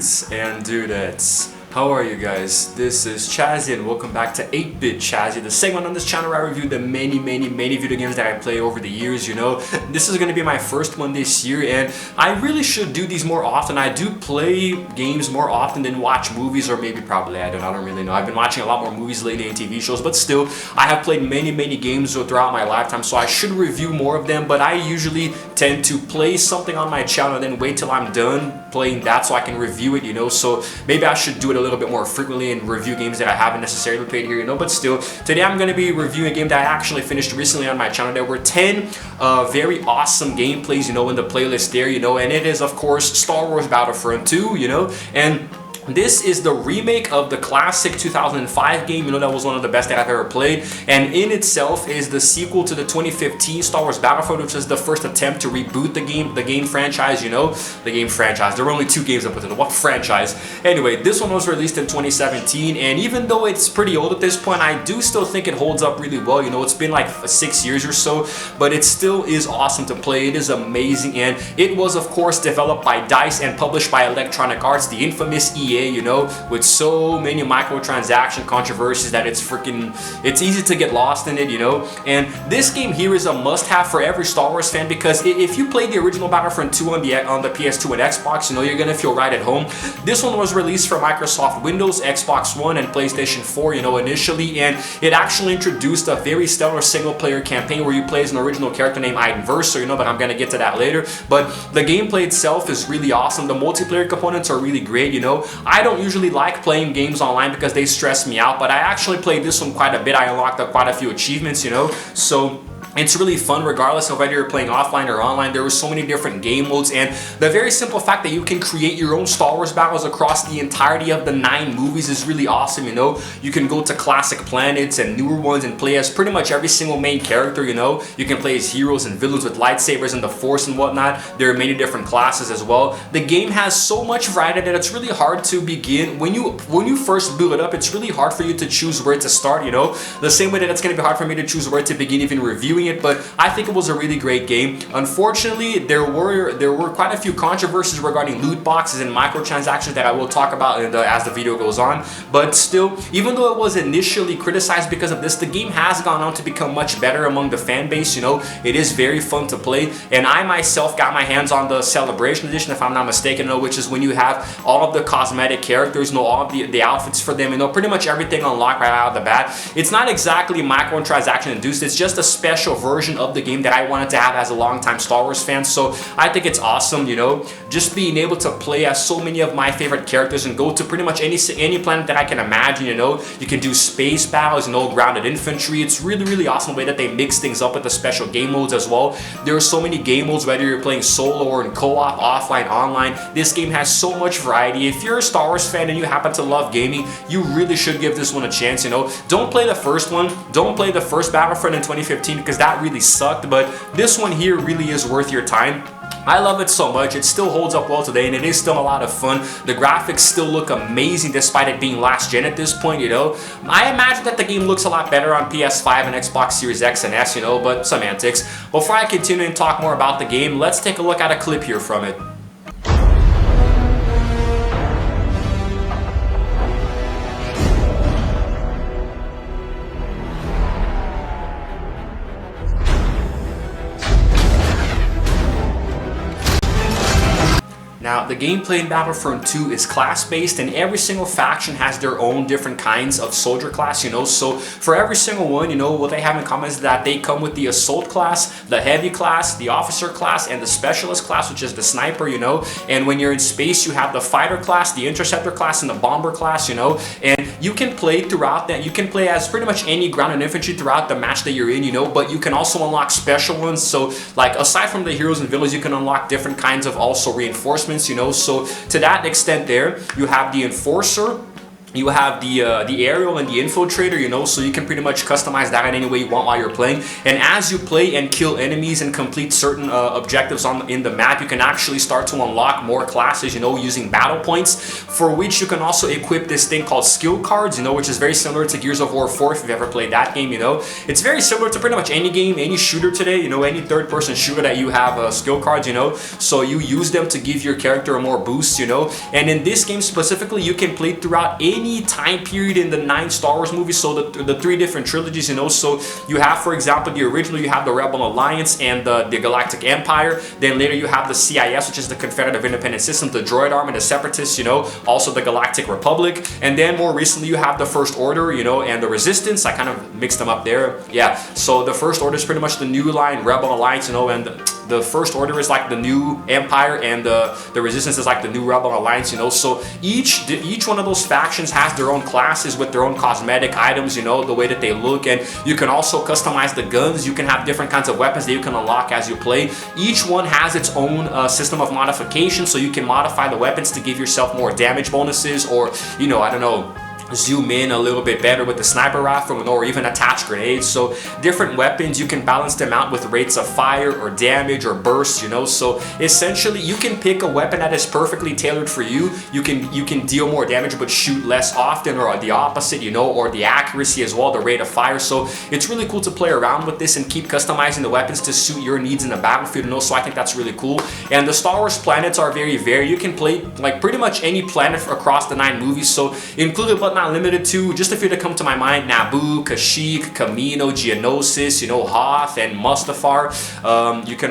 Dudes and dudettes, how are you guys? This is Chazzy and welcome back to 8-Bit Chazzy, the segment on this channel where I review the many video games that I play over the years, you know. This is going to be my first one this year and I really should do these more often. I do play games more often than watch movies, or maybe probably I don't really know. I've been watching a lot more movies lately and TV shows, but still I have played many games throughout my lifetime, so I should review more of them. But I usually tend to play something on my channel and then wait till I'm done playing that so I can review it, you know. So maybe I should do it a little bit more frequently and review games that I haven't necessarily played here, you know. But still, today I'm going to be reviewing a game that I actually finished recently on my channel. There were 10 very awesome gameplays, you know, in the playlist there, you know, and it is of course Star Wars Battlefront 2, you know. And this is the remake of the classic 2005 game, you know, that was one of the best that I've ever played, and in itself is the sequel to the 2015 Star Wars Battlefront, which is the first attempt to reboot the game franchise, you know, the game franchise. There were only 2 games I put in it. What franchise? Anyway, this one was released in 2017, and even though it's pretty old at this point, I do still think it holds up really well, you know. It's been like 6 years or so, but it still is awesome to play. It is amazing, and it was of course developed by DICE and published by Electronic Arts, the infamous EA, you know, with so many microtransaction controversies that it's easy to get lost in it, you know. And this game here is a must-have for every Star Wars fan, because if you played the original Battlefront 2 on the PS2 and Xbox, you know, you're gonna feel right at home. This one was released for Microsoft Windows, Xbox One, and PlayStation 4, you know, initially, and it actually introduced a very stellar single-player campaign where you play as an original character named Iden Versio, you know, but I'm gonna get to that later. But the gameplay itself is really awesome. The multiplayer components are really great, you know. I don't usually like playing games online because they stress me out, but I actually played this one quite a bit. I unlocked quite a few achievements, you know, so it's really fun regardless of whether you're playing offline or online. There were so many different game modes, and the very simple fact that you can create your own Star Wars battles across the entirety of the 9 movies is really awesome, you know. You can go to classic planets and newer ones and play as pretty much every single main character, you know. You can play as heroes and villains with lightsabers and the Force and whatnot. There are many different classes as well. The game has so much variety that it's really hard to begin. When you first build it up, it's really hard for you to choose where to start, you know. The same way that it's going to be hard for me to choose where to begin even reviewing it, but I think it was a really great game. Unfortunately, there were quite a few controversies regarding loot boxes and microtransactions that I will talk about as the video goes on. But still, even though it was initially criticized because of this, the game has gone on to become much better among the fan base, you know. It is very fun to play, and I myself got my hands on the Celebration Edition, if I'm not mistaken, you know, which is when you have all of the cosmetic characters, you know, all of the outfits for them, you know, pretty much everything unlocked right out of the bat. It's not exactly microtransaction induced, it's just a special version of the game that I wanted to have as a longtime Star Wars fan. So I think it's awesome, you know, just being able to play as so many of my favorite characters and go to pretty much any planet that I can imagine, you know. You can do space battles, you know, grounded infantry. It's really awesome the way that they mix things up with the special game modes as well. There are so many game modes, whether you're playing solo or in co-op, offline, online. This game has so much variety. If you're a Star Wars fan and you happen to love gaming, you really should give this one a chance, you know. Don't play the first one. Don't play the first Battlefront in 2015 because that really sucked, but this one here really is worth your time. I love it so much. It still holds up well today, and it is still a lot of fun. The graphics still look amazing despite it being last gen at this point, you know. I imagine that the game looks a lot better on PS5 and Xbox Series X and S, you know, but semantics. Before I continue and talk more about the game, let's take a look at a clip here from it. Now, the gameplay in Battlefront 2 is class-based, and every single faction has their own different kinds of soldier class, you know. So for every single one, you know, what they have in common is that they come with the assault class, the heavy class, the officer class, and the specialist class, which is the sniper, you know. And when you're in space, you have the fighter class, the interceptor class, and the bomber class, you know. And you can play throughout that. You can play as pretty much any grounded infantry throughout the match that you're in, you know, but you can also unlock special ones. So like aside from the heroes and villains, you can unlock different kinds of also reinforcements, you know. So to that extent there, you have the enforcer, You have the aerial and the infiltrator, you know, so you can pretty much customize that in any way you want while you're playing. And as you play and kill enemies and complete certain objectives in the map, you can actually start to unlock more classes, you know, using battle points, for which you can also equip this thing called skill cards, you know, which is very similar to Gears of War 4 if you've ever played that game, you know. It's very similar to pretty much any game, any shooter today, you know, any third-person shooter that you have skill cards, you know. So you use them to give your character a more boost, you know. And in this game specifically, you can play throughout any time period in the 9 Star Wars movies, so the 3 different trilogies, you know. So you have, for example, the original, you have the Rebel Alliance and the Galactic Empire. Then later you have the CIS, which is the Confederate of Independent System, the Droid Army, the Separatists, you know, also the Galactic Republic. And then more recently you have the First Order, you know, and the Resistance. I kind of mixed them up there. Yeah, so the First Order is pretty much the new line, Rebel Alliance, you know, and the First Order is like the new Empire, and the Resistance is like the new Rebel Alliance, you know. So each one of those factions has their own classes with their own cosmetic items, you know, the way that they look. And you can also customize the guns. You can have different kinds of weapons that you can unlock as you play. Each one has its own system of modification, so you can modify the weapons to give yourself more damage bonuses, or, you know, I don't know, zoom in a little bit better with the sniper rifle, or even attach grenades. So different weapons, you can balance them out with rates of fire or damage or burst, you know. So essentially you can pick a weapon that is perfectly tailored for you. You can deal more damage but shoot less often, or the opposite, you know, or the accuracy as well, the rate of fire. So it's really cool to play around with this and keep customizing the weapons to suit your needs in the battlefield, you know. So I think that's really cool. And the Star Wars planets are very varied. You can play like pretty much any planet across the 9 movies, so included but not limited to, just a few to come to my mind: Naboo, Kashyyyk, Kamino, Geonosis, you know, Hoth, and Mustafar. You can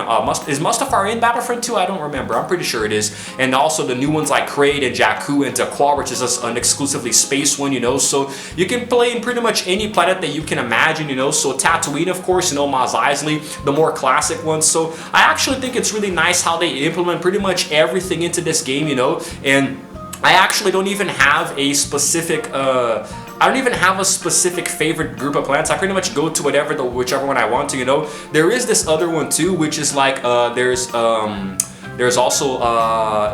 is Mustafar in Battlefront 2? I don't remember. I'm pretty sure it is. And also the new ones like Kraid and Jakku and Dakwar, which is an exclusively space one, you know. So you can play in pretty much any planet that you can imagine, you know. So Tatooine, of course, you know, Mos Eisley, the more classic ones. So I actually think it's really nice how they implement pretty much everything into this game, you know. And I actually don't even have a specific favorite group of planets. I pretty much go to whichever one I want to, you know. There is this other one too, which is like there's also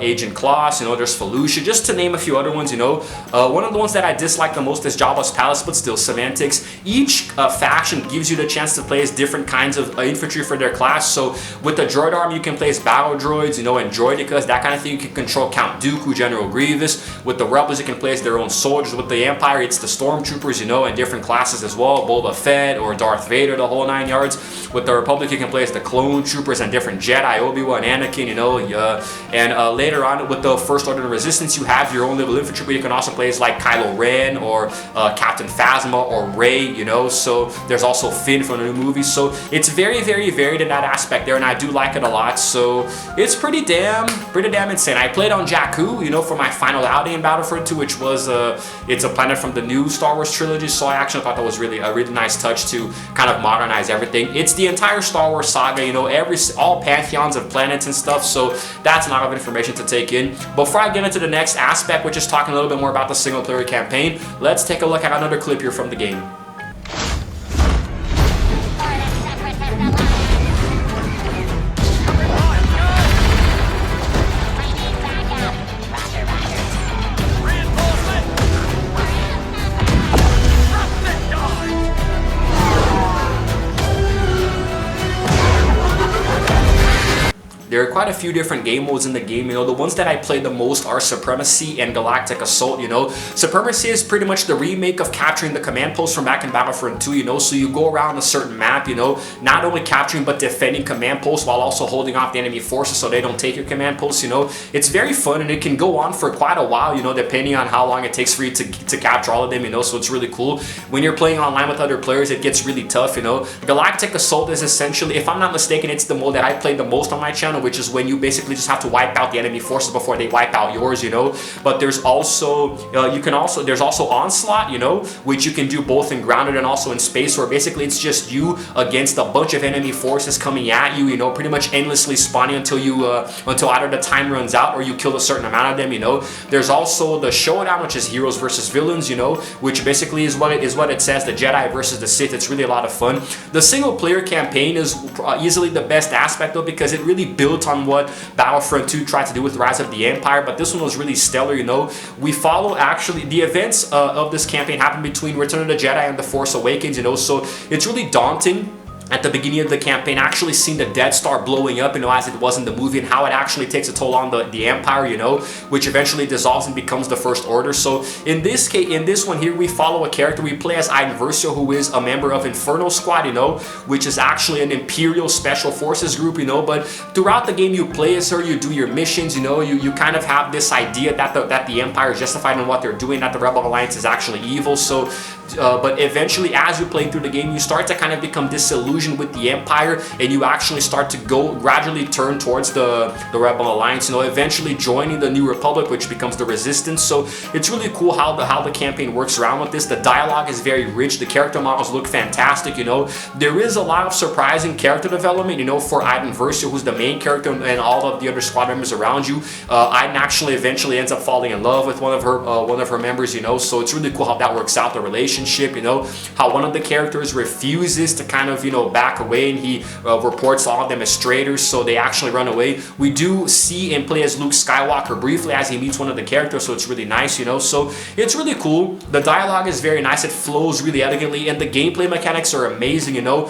Agent Kloss, you know, there's Felucia, just to name a few other ones, you know. One of the ones that I dislike the most is Jabba's Palace, but still semantics. Each faction gives you the chance to play as different kinds of infantry for their class. So with the Droid Army, you can play as battle droids, you know, and droidicas, that kind of thing. You can control Count Dooku, General Grievous. With the Rebels, you can play as their own soldiers. With the Empire, it's the Stormtroopers, you know, and different classes as well. Boba Fett or Darth Vader, the whole 9 yards. With the Republic, you can play as the Clone Troopers and different Jedi, Obi-Wan, Anakin, you know. And later on with the First Order and Resistance, you have your own little infantry, but you can also play as like Kylo Ren or Captain Phasma or Rey, you know. So there's also Finn from the new movie. So it's very, very varied in that aspect there, and I do like it a lot. So it's pretty damn insane. I played on Jakku, you know, for my final outing in Battlefront 2, which was it's a planet from the new Star Wars trilogy. So I actually thought that was really a really nice touch to kind of modernize everything. It's the entire Star Wars saga, you know, all pantheons of planets and stuff. So that's a lot of information to take in. Before I get into the next aspect, which is talking a little bit more about the single player campaign, let's take a look at another clip here from the game. There are quite a few different game modes in the game, you know. The ones that I play the most are Supremacy and Galactic Assault, you know. Supremacy is pretty much the remake of capturing the command post from back in Battlefront 2, you know. So you go around a certain map, you know, not only capturing but defending command posts while also holding off the enemy forces so they don't take your command posts, you know. It's very fun, and it can go on for quite a while, you know, depending on how long it takes for you to capture all of them, you know. So it's really cool. When you're playing online with other players, it gets really tough, you know. Galactic Assault is essentially, if I'm not mistaken, it's the mode that I played the most on my channel, which is when you basically just have to wipe out the enemy forces before they wipe out yours, you know. But there's also there's also Onslaught, you know, which you can do both in grounded and also in space, where basically it's just you against a bunch of enemy forces coming at you, you know, pretty much endlessly spawning until either the time runs out or you kill a certain amount of them, you know. There's also the Showdown, which is heroes versus villains, you know, which basically is what it says, the Jedi versus the Sith. It's really a lot of fun. The single player campaign is easily the best aspect though, because it really builds built on what Battlefront 2 tried to do with Rise of the Empire, but this one was really stellar, you know. We follow actually the events of this campaign happen between Return of the Jedi and The Force Awakens, you know, so it's really daunting at the beginning of the campaign, actually seeing the Death Star blowing up, you know, as it was in the movie, and how it actually takes a toll on the Empire, you know, which eventually dissolves and becomes the First Order. So in this case, in this one here, we follow a character. We play as Iden Versio, who is a member of Inferno Squad, you know, which is actually an Imperial Special Forces group, you know. But throughout the game, you play as her, you do your missions, you know, you kind of have this idea that the Empire is justified in what they're doing, that the Rebel Alliance is actually evil. So but eventually, as you play through the game, you start to kind of become disillusioned with the Empire, and you actually start to gradually turn towards the Rebel Alliance, you know, eventually joining the New Republic, which becomes the Resistance. So it's really cool how the campaign works around with this. The dialogue is very rich, the character models look fantastic, you know. There is a lot of surprising character development, you know, for Iden Versio, who's the main character, and all of the other squad members around you. Iden actually eventually ends up falling in love with one of her members, you know, so it's really cool how that works out, the relationship, you know, how one of the characters refuses to kind of, you know, back away, and he reports all of them as traitors, so they actually run away. We do see and play as Luke Skywalker briefly as he meets one of the characters, so it's really nice, you know, so it's really cool. The dialogue is very nice, it flows really elegantly, and the gameplay mechanics are amazing, you know.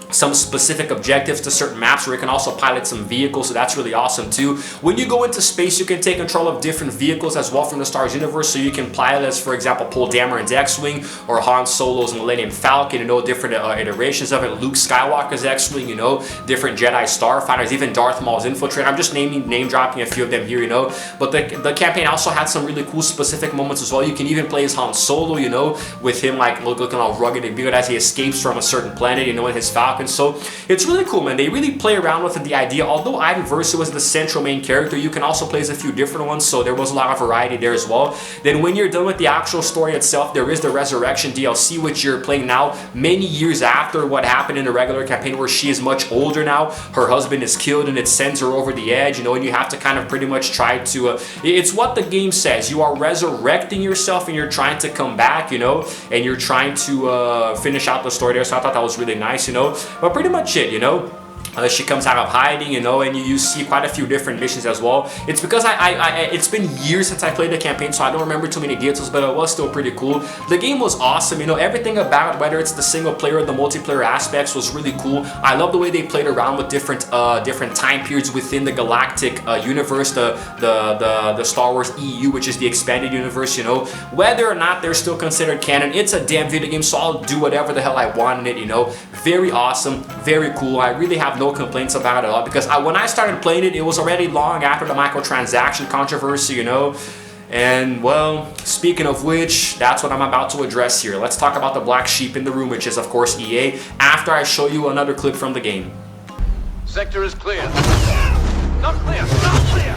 Some specific objectives to certain maps where you can also pilot some vehicles, so that's really awesome too. When you go into space, you can take control of different vehicles as well from the Star Wars universe, so you can pilot as, for example, Poe Dameron's X-Wing, or Han Solo's Millennium Falcon, you know, different iterations of it, Luke Skywalker's X-Wing, you know, different Jedi Starfighters, even Darth Maul's Infiltrator. I'm just name dropping a few of them here, you know, but the campaign also had some really cool specific moments as well. You can even play as Han Solo, you know, with him like looking all rugged and big as he escapes from a certain planet, you know, in his Falcon. So it's really cool, man. They really play around with the idea. Although Iden Versio was the central main character, you can also play as a few different ones, so there was a lot of variety there as well. Then when you're done with the actual story itself, there is the Resurrection DLC, which you're playing now many years after what happened in the regular campaign, where she is much older now. Her husband is killed, and it sends her over the edge, you know, and you have to kind of pretty much try to it's what the game says. You are resurrecting yourself, and you're trying to come back, you know, and you're trying to finish out the story there. So I thought that was really nice, you know. But pretty much it, you know. She comes out of hiding, you know, and you see quite a few different missions as well. It's because it's been years since I played the campaign, so I don't remember too many details, but it was still pretty cool. The game was awesome, you know, everything about it, whether it's the single player or the multiplayer aspects, was really cool. I love the way they played around with different time periods within the galactic universe, the Star Wars EU, which is the expanded universe, you know. Whether or not they're still considered canon, it's a damn video game, so I'll do whatever the hell I want in it, you know. Very awesome, very cool. I really have no complaints about it at all, because when I started playing it, it was already long after the microtransaction controversy, you know. And well, speaking of which, that's what I'm about to address here. Let's talk about the black sheep in the room, which is of course EA, after I show you another clip from the game. Sector is clear. Not clear, not clear.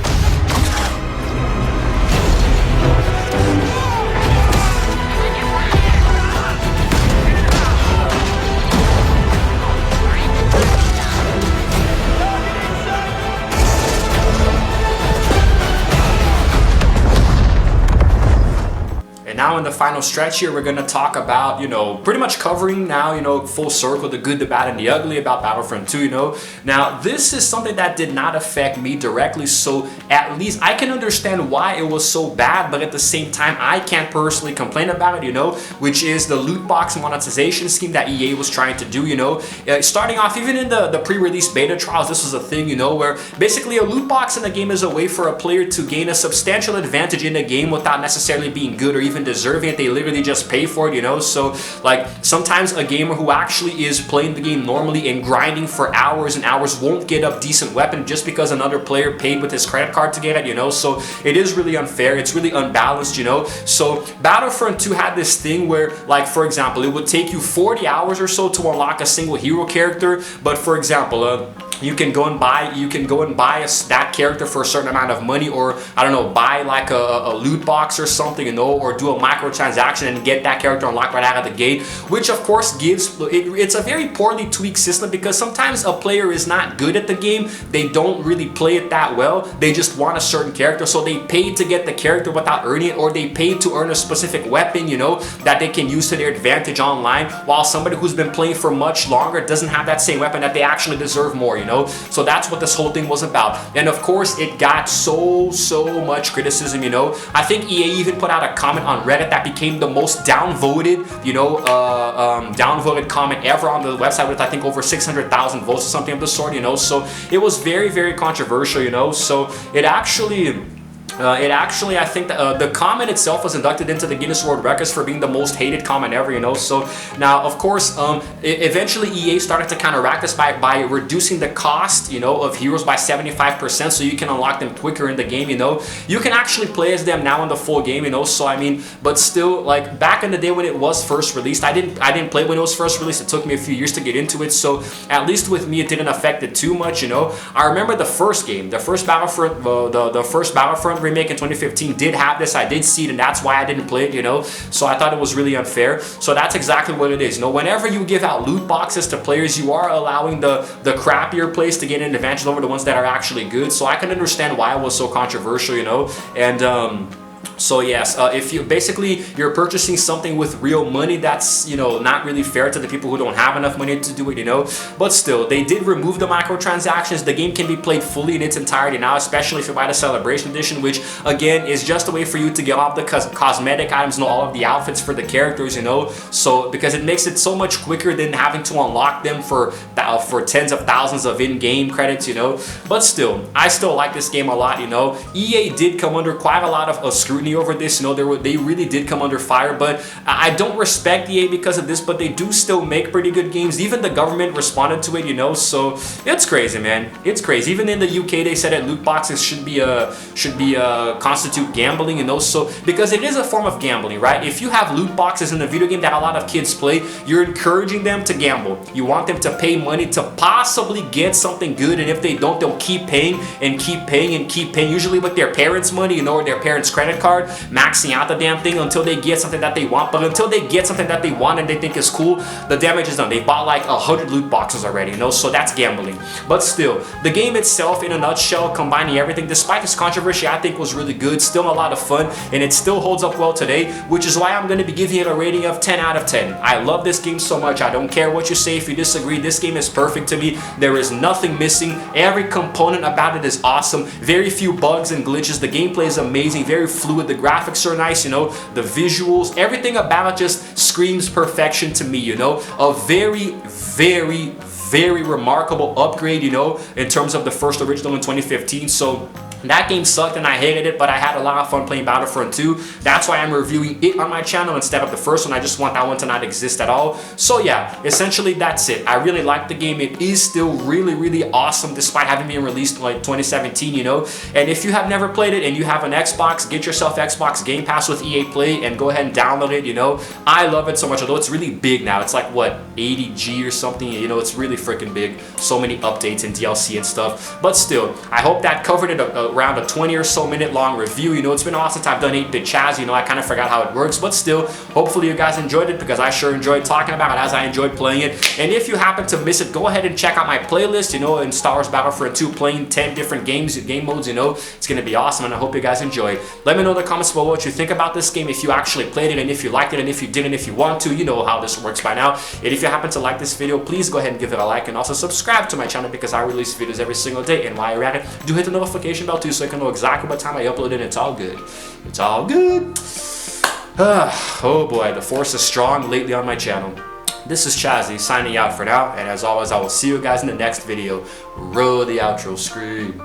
Now in the final stretch here, we're going to talk about, you know, pretty much covering now, you know, full circle, the good, the bad, and the ugly about Battlefront 2, you know. Now, this is something that did not affect me directly, so at least I can understand why it was so bad, but at the same time, I can't personally complain about it, you know, which is the loot box monetization scheme that EA was trying to do, you know. Starting off, even in the pre-release beta trials, this was a thing, you know, where basically a loot box in the game is a way for a player to gain a substantial advantage in the game without necessarily being good or even deserving it. They literally just pay for it, you know. So like sometimes a gamer who actually is playing the game normally and grinding for hours and hours won't get a decent weapon just because another player paid with his credit card to get it, you know. So it is really unfair, it's really unbalanced, you know. So Battlefront 2 had this thing where, like, for example, it would take you 40 hours or so to unlock a single hero character, but for example, you can go and buy that character for a certain amount of money, or I don't know, buy like a loot box or something, you know, or do a microtransaction and get that character unlocked right out of the gate, which of course it's a very poorly tweaked system, because sometimes a player is not good at the game, they don't really play it that well, they just want a certain character, so they pay to get the character without earning it, or they pay to earn a specific weapon, you know, that they can use to their advantage online, while somebody who's been playing for much longer doesn't have that same weapon that they actually deserve more, you know. So that's what this whole thing was about. And of course it got so much criticism, you know. I think EA even put out a comment on Reddit that became the most downvoted, you know, downvoted comment ever on the website, with I think over 600,000 votes or something of the sort, you know. So it was very controversial, you know. So it actually, I think the comment itself was inducted into the Guinness World Records for being the most hated comment ever, you know. So now, of course, eventually EA started to counteract this by reducing the cost, you know, of heroes by 75%, so you can unlock them quicker in the game, you know. You can actually play as them now in the full game, you know. So I mean, but still, like back in the day when it was first released, I didn't play when it was first released. It took me a few years to get into it, so at least with me, it didn't affect it too much, you know. I remember the first game, the first Battlefront, the first Battlefront remake in 2015 did have this. I did see it, and that's why I didn't play it, you know. So I thought it was really unfair. So that's exactly what it is. You know, whenever you give out loot boxes to players, you are allowing the crappier players to get an advantage over the ones that are actually good. So I can understand why it was so controversial, you know. And so yes, if you're purchasing something with real money, that's, you know, not really fair to the people who don't have enough money to do it, you know. But still, they did remove the microtransactions. The game can be played fully in its entirety now, especially if you buy the Celebration Edition, which again is just a way for you to get all the cosmetic items, you know, all of the outfits for the characters, you know. So because it makes it so much quicker than having to unlock them for tens of thousands of in-game credits, you know. But still, I still like this game a lot, you know. EA did come under quite a lot of scrutiny over this, you know. They really did come under fire, but I don't respect EA because of this, but they do still make pretty good games. Even the government responded to it, you know. So it's crazy, man. It's crazy. Even in the UK, they said that loot boxes should constitute gambling, you know. So because it is a form of gambling, right? If you have loot boxes in a video game that a lot of kids play, you're encouraging them to gamble. You want them to pay money to possibly get something good, and if they don't, they'll keep paying and keep paying and keep paying, usually with their parents' money, you know, or their parents' credit card, maxing out the damn thing until they get something that they want. But until they get something that they want and they think is cool, the damage is done. They bought like 100 loot boxes already, you know, so that's gambling. But still, the game itself, in a nutshell, combining everything, despite this controversy, I think was really good. Still a lot of fun, and it still holds up well today, which is why I'm going to be giving it a rating of 10 out of 10. I love this game so much. I don't care what you say if you disagree. This game is perfect to me. There is nothing missing. Every component about it is awesome. Very few bugs and glitches. The gameplay is amazing, very fluid. The graphics are nice, you know. The visuals, everything about it just screams perfection to me, you know. A very remarkable upgrade, you know, in terms of the first original in 2015. So that game sucked and I hated it, but I had a lot of fun playing Battlefront 2. That's why I'm reviewing it on my channel instead of the first one. I just want that one to not exist at all. So yeah, essentially that's it. I really like the game. It is still really awesome despite having been released in like 2017, you know. And if you have never played it and you have an Xbox, get yourself Xbox Game Pass with EA Play and go ahead and download it, you know. I love it so much, although it's really big now. It's like, what, 80 GB or something, you know. It's really freaking big. So many updates and DLC and stuff. But still, I hope that covered it around a 20 or so minute long review. You know, it's been a while since I've done 8-bit Chaz, you know, I kind of forgot how it works, but still, hopefully you guys enjoyed it, because I sure enjoyed talking about it as I enjoyed playing it. And if you happen to miss it, go ahead and check out my playlist, you know, in Star Wars Battlefront 2, playing 10 different game modes, you know. It's gonna be awesome, and I hope you guys enjoy. Let me know in the comments below what you think about this game, if you actually played it, and if you liked it, and if you didn't, if you want to, you know how this works by now. And if you happen to like this video, please go ahead and give it a like, and also subscribe to my channel, because I release videos every single day. And while you're at it, do hit the notification bell too, so you can know exactly what time I upload it. It's all good. It's all good. Oh boy, the force is strong lately on my channel. This is Chazzy signing out for now, and as always, I will see you guys in the next video. Roll the outro screen.